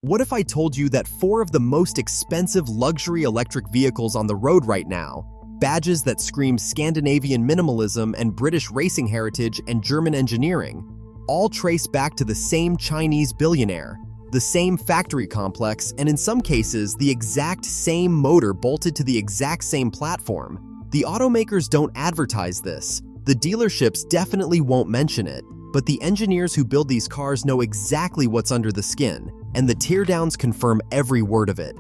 What if I told you that 4 of the most expensive luxury electric vehicles on the road right now, badges that scream Scandinavian minimalism and British racing heritage and German engineering, all trace back to the same Chinese billionaire, the same factory complex, and in some cases, the exact same motor bolted to the exact same platform? The automakers don't advertise this. The dealerships definitely won't mention it, but the engineers who build these cars know exactly what's under the skin, and the teardowns confirm every word of it.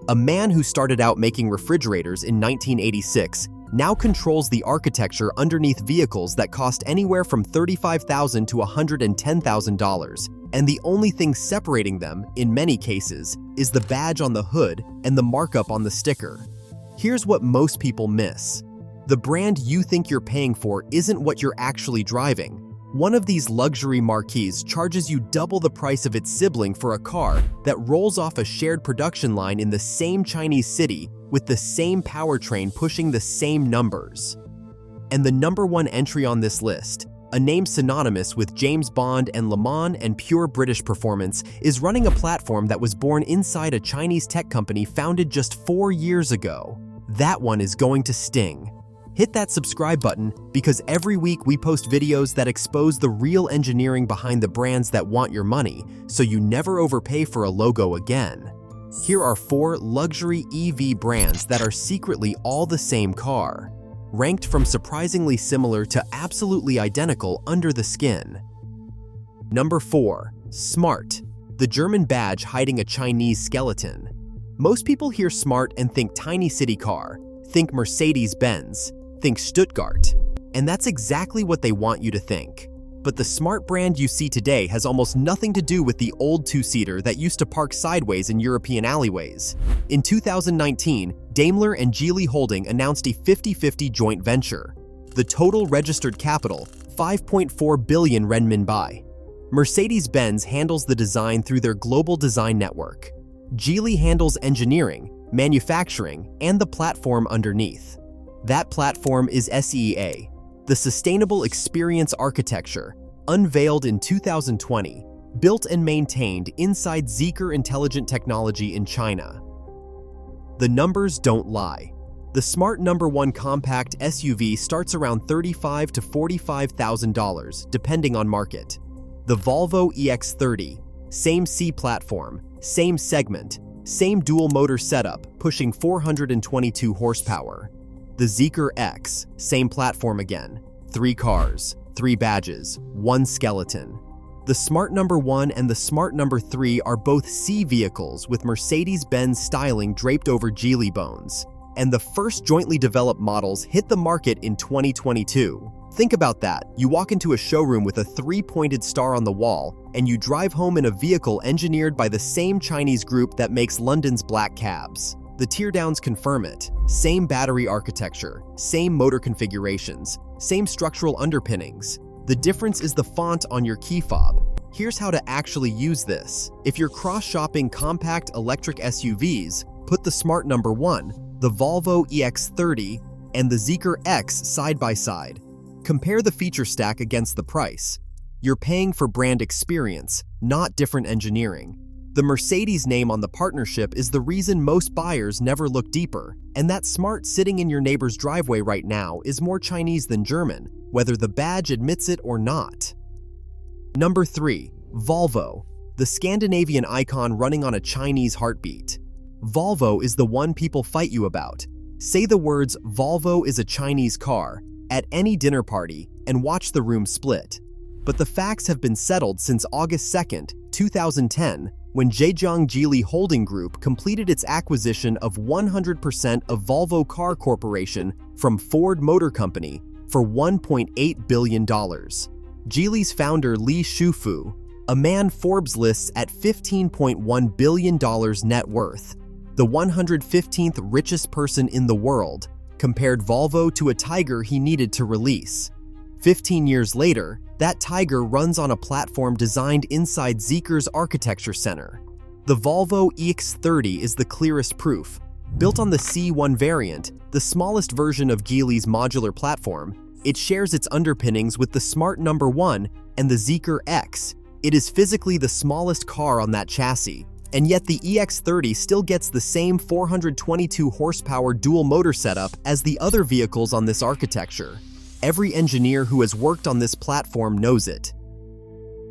A man who started out making refrigerators in 1986 now controls the architecture underneath vehicles that cost anywhere from $35,000 to $110,000, and the only thing separating them, in many cases, is the badge on the hood and the markup on the sticker. Here's what most people miss. The brand you think you're paying for isn't what you're actually driving. One of these luxury marques charges you double the price of its sibling for a car that rolls off a shared production line in the same Chinese city with the same powertrain pushing the same numbers. And the #1 entry on this list, a name synonymous with James Bond and Le Mans and pure British performance, is running a platform that was born inside a Chinese tech company founded just 4 years ago. That one is going to sting. Hit that subscribe button because every week we post videos that expose the real engineering behind the brands that want your money, so you never overpay for a logo again. Here are 4 luxury EV brands that are secretly all the same car, ranked from surprisingly similar to absolutely identical under the skin. Number 4. Smart, the German badge hiding a Chinese skeleton. Most people hear smart and think tiny city car, think Mercedes-Benz, think Stuttgart, and that's exactly what they want you to think. But the smart brand you see today has almost nothing to do with the old two-seater that used to park sideways in European alleyways. In 2019, Daimler and Geely Holding announced a 50-50 joint venture. The total registered capital, 5.4 billion renminbi. Mercedes-Benz handles the design through their global design network. Geely handles engineering, manufacturing, and the platform underneath. That platform is SEA, the Sustainable Experience Architecture, unveiled in 2020, built and maintained inside Zeekr Intelligent Technology in China. The numbers don't lie. The smart #1 compact SUV starts around $35,000 to $45,000, depending on market. The Volvo EX30, same C platform, same segment, same dual motor setup, pushing 422 horsepower. The Zeekr X, same platform again, 3 cars, 3 badges, 1 skeleton. The Smart #1 and the Smart #3 are both C vehicles with Mercedes-Benz styling draped over Geely bones. And the first jointly developed models hit the market in 2022. Think about that. You walk into a showroom with a 3-pointed star on the wall, and you drive home in a vehicle engineered by the same Chinese group that makes London's black cabs. The teardowns confirm it. Same battery architecture, same motor configurations, same structural underpinnings. The difference is the font on your key fob. Here's how to actually use this. If you're cross-shopping compact electric SUVs, put the Smart #1, the Volvo EX30, and the Zeekr X side by side. Compare the feature stack against the price. You're paying for brand experience, not different engineering. The Mercedes name on the partnership is the reason most buyers never look deeper, and that Smart sitting in your neighbor's driveway right now is more Chinese than German, whether the badge admits it or not. Number 3. Volvo, the Scandinavian icon running on a Chinese heartbeat. Volvo is the one people fight you about. Say the words "Volvo is a Chinese car" at any dinner party and watch the room split. But the facts have been settled since August 2nd, 2010, when Zhejiang Geely Holding Group completed its acquisition of 100% of Volvo Car Corporation from Ford Motor Company for $1.8 billion. Geely's founder Li Shufu, a man Forbes lists at $15.1 billion net worth, the 115th richest person in the world, compared Volvo to a tiger he needed to release. 15 years later, that tiger runs on a platform designed inside Zeekr's Architecture Center. The Volvo EX30 is the clearest proof. Built on the C1 variant, the smallest version of Geely's modular platform, it shares its underpinnings with the Smart #1 and the Zeekr X. It is physically the smallest car on that chassis, And yet the EX30 still gets the same 422 horsepower dual motor setup as the other vehicles on this architecture. Every engineer who has worked on this platform knows it.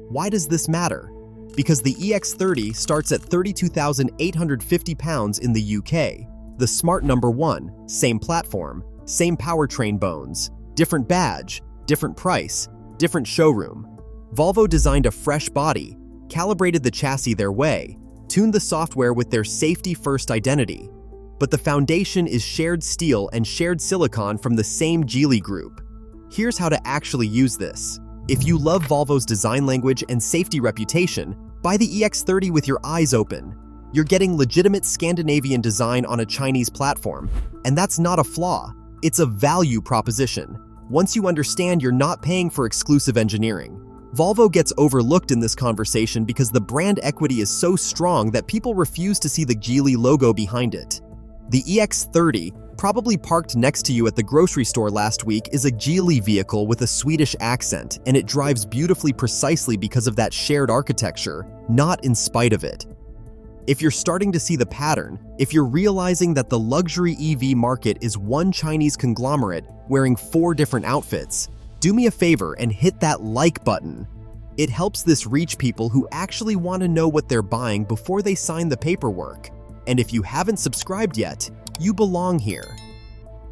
Why does this matter? Because the EX30 starts at 32,850 pounds in the UK. The smart number one, same platform, same powertrain bones, different badge, different price, different showroom. Volvo designed a fresh body, calibrated the chassis their way, tuned the software with their safety-first identity. But the foundation is shared steel and shared silicon from the same Geely group. Here's how to actually use this. If you love Volvo's design language and safety reputation, buy the EX30 with your eyes open. You're getting legitimate Scandinavian design on a Chinese platform, and that's not a flaw. It's a value proposition. Once you understand you're not paying for exclusive engineering. Volvo gets overlooked in this conversation because the brand equity is so strong that people refuse to see the Geely logo behind it. The EX30, probably parked next to you at the grocery store last week, is a Geely vehicle with a Swedish accent, and it drives beautifully precisely because of that shared architecture, not in spite of it. If you're starting to see the pattern, if you're realizing that the luxury EV market is one Chinese conglomerate wearing 4 different outfits, do me a favor and hit that like button. It helps this reach people who actually want to know what they're buying before they sign the paperwork. And if you haven't subscribed yet, you belong here.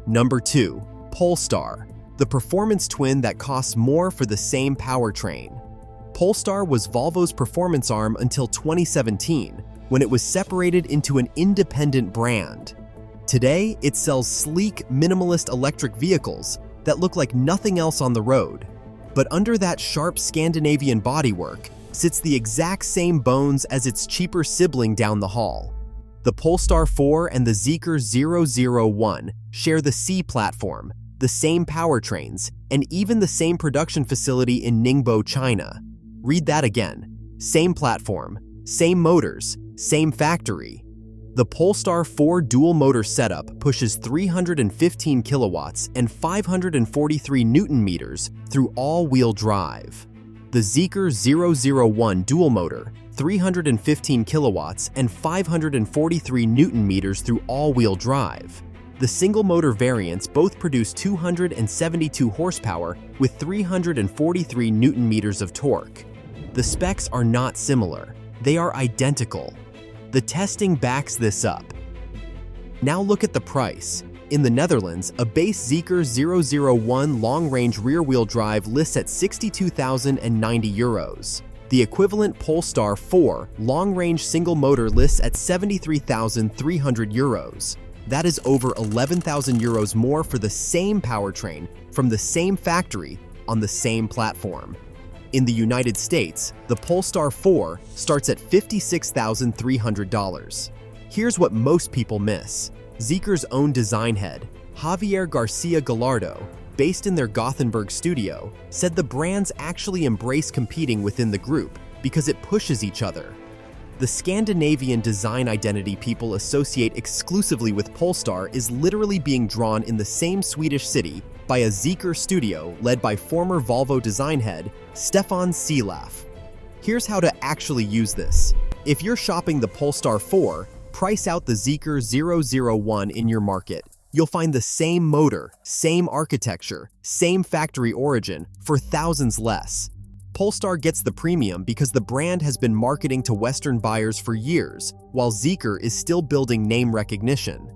Number 2, Polestar, the performance twin that costs more for the same powertrain. Polestar was Volvo's performance arm until 2017, when it was separated into an independent brand. Today, it sells sleek, minimalist electric vehicles that look like nothing else on the road. But under that sharp Scandinavian bodywork sits the exact same bones as its cheaper sibling down the hall. The Polestar 4 and the Zeekr 001 share the C platform, the same powertrains, and even the same production facility in Ningbo, China. Read that again. Same platform, same motors, same factory. The Polestar 4 dual motor setup pushes 315 kilowatts and 543 newton meters through all-wheel drive. The Zeekr 001 dual motor, 315 kilowatts and 543 newton meters through all-wheel drive. The single-motor variants both produce 272 horsepower with 343 newton meters of torque. The specs are not similar. They are identical. The testing backs this up. Now look at the price. In the Netherlands, a base Zeekr 001 long-range rear-wheel drive lists at €60,090. The equivalent Polestar 4 long-range single-motor lists at €73,300. That is over €11,000 more for the same powertrain from the same factory on the same platform. In the United States, the Polestar 4 starts at $56,300. Here's what most people miss. Zeekr's own design head, Javier Garcia Gallardo, based in their Gothenburg studio, said the brands actually embrace competing within the group because it pushes each other. The Scandinavian design identity people associate exclusively with Polestar is literally being drawn in the same Swedish city by a Zeekr studio led by former Volvo design head, Stefan Silaf. Here's how to actually use this. If you're shopping the Polestar 4, price out the Zeekr 001 in your market. You'll find the same motor, same architecture, same factory origin for thousands less. Polestar gets the premium because the brand has been marketing to Western buyers for years, while Zeekr is still building name recognition.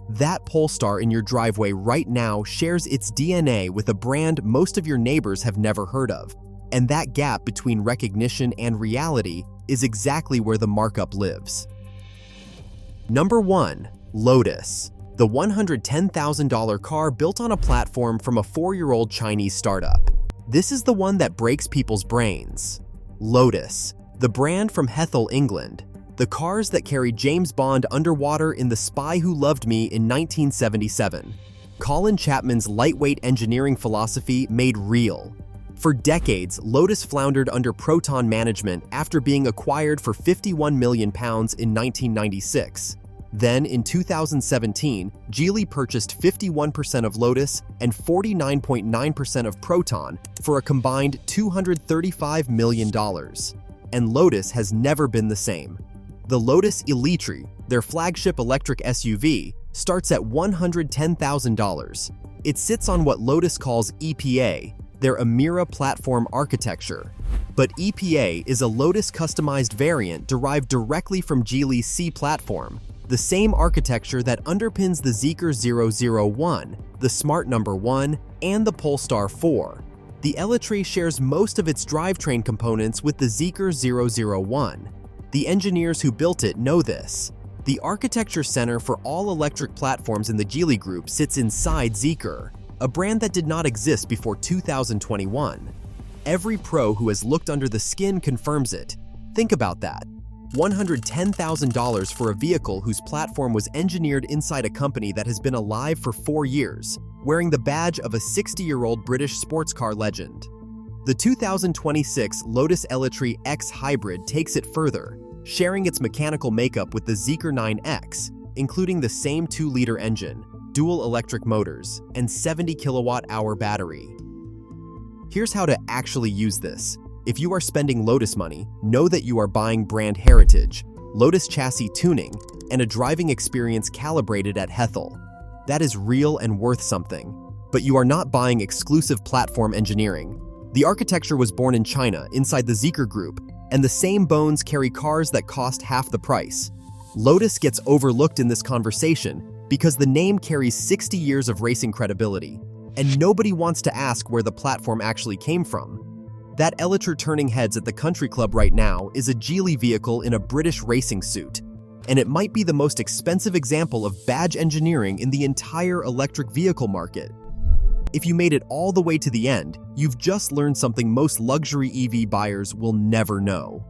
That Polestar in your driveway right now shares its DNA with a brand most of your neighbors have never heard of. And that gap between recognition and reality is exactly where the markup lives. Number 1. Lotus, the $110,000 car built on a platform from a 4-year-old Chinese startup. This is the one that breaks people's brains. Lotus, the brand from Hethel, England. The cars that carried James Bond underwater in The Spy Who Loved Me in 1977. Colin Chapman's lightweight engineering philosophy made real. For decades, Lotus floundered under Proton management after being acquired for £51 million in 1996. Then, in 2017, Geely purchased 51% of Lotus and 49.9% of Proton for a combined $235 million. And Lotus has never been the same. The Lotus Elite, their flagship electric SUV, starts at $110,000. It sits on what Lotus calls EPA, their Emira platform architecture. But EPA is a Lotus customized variant derived directly from Geely's C platform, the same architecture that underpins the Zeekr 001, the Smart No. 1, and the Polestar 4. The Elite shares most of its drivetrain components with the Zeekr 001. The engineers who built it know this. The architecture center for all electric platforms in the Geely Group sits inside Zeekr, a brand that did not exist before 2021. Every pro who has looked under the skin confirms it. Think about that. $110,000 for a vehicle whose platform was engineered inside a company that has been alive for 4 years, wearing the badge of a 60-year-old British sports car legend. The 2026 Lotus Elite X Hybrid takes it further, sharing its mechanical makeup with the Zeekr 9X, including the same 2-liter engine, dual electric motors, and 70 kilowatt-hour battery. Here's how to actually use this. If you are spending Lotus money, know that you are buying brand heritage, Lotus chassis tuning, and a driving experience calibrated at Hethel. That is real and worth something. But you are not buying exclusive platform engineering. The architecture was born in China, inside the Zeekr Group, and the same bones carry cars that cost half the price. Lotus gets overlooked in this conversation because the name carries 60 years of racing credibility, and nobody wants to ask where the platform actually came from. That Elite turning heads at the country club right now is a Geely vehicle in a British racing suit, and it might be the most expensive example of badge engineering in the entire electric vehicle market. If you made it all the way to the end, you've just learned something most luxury EV buyers will never know.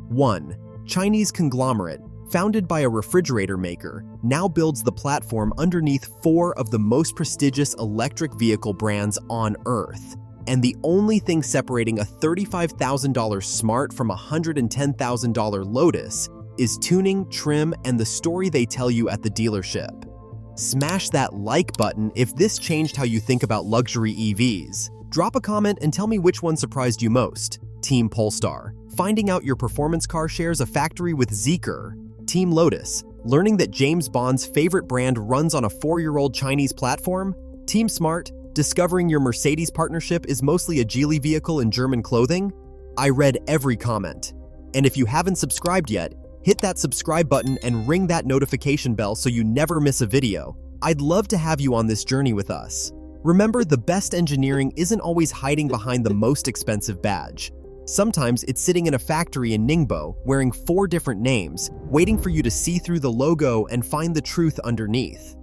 1. Chinese conglomerate, founded by a refrigerator maker, now builds the platform underneath 4 of the most prestigious electric vehicle brands on Earth. And the only thing separating a $35,000 Smart from a $110,000 Lotus is tuning, trim, and the story they tell you at the dealership. Smash that like button if this changed how you think about luxury EVs. Drop a comment and tell me which one surprised you most. Team Polestar, finding out your performance car shares a factory with Zeekr. Team Lotus, learning that James Bond's favorite brand runs on a 4-year-old Chinese platform. Team Smart, discovering your Mercedes partnership is mostly a Geely vehicle in German clothing. I read every comment. And if you haven't subscribed yet, hit that subscribe button and ring that notification bell so you never miss a video. I'd love to have you on this journey with us. Remember, the best engineering isn't always hiding behind the most expensive badge. Sometimes it's sitting in a factory in Ningbo, wearing 4 different names, waiting for you to see through the logo and find the truth underneath.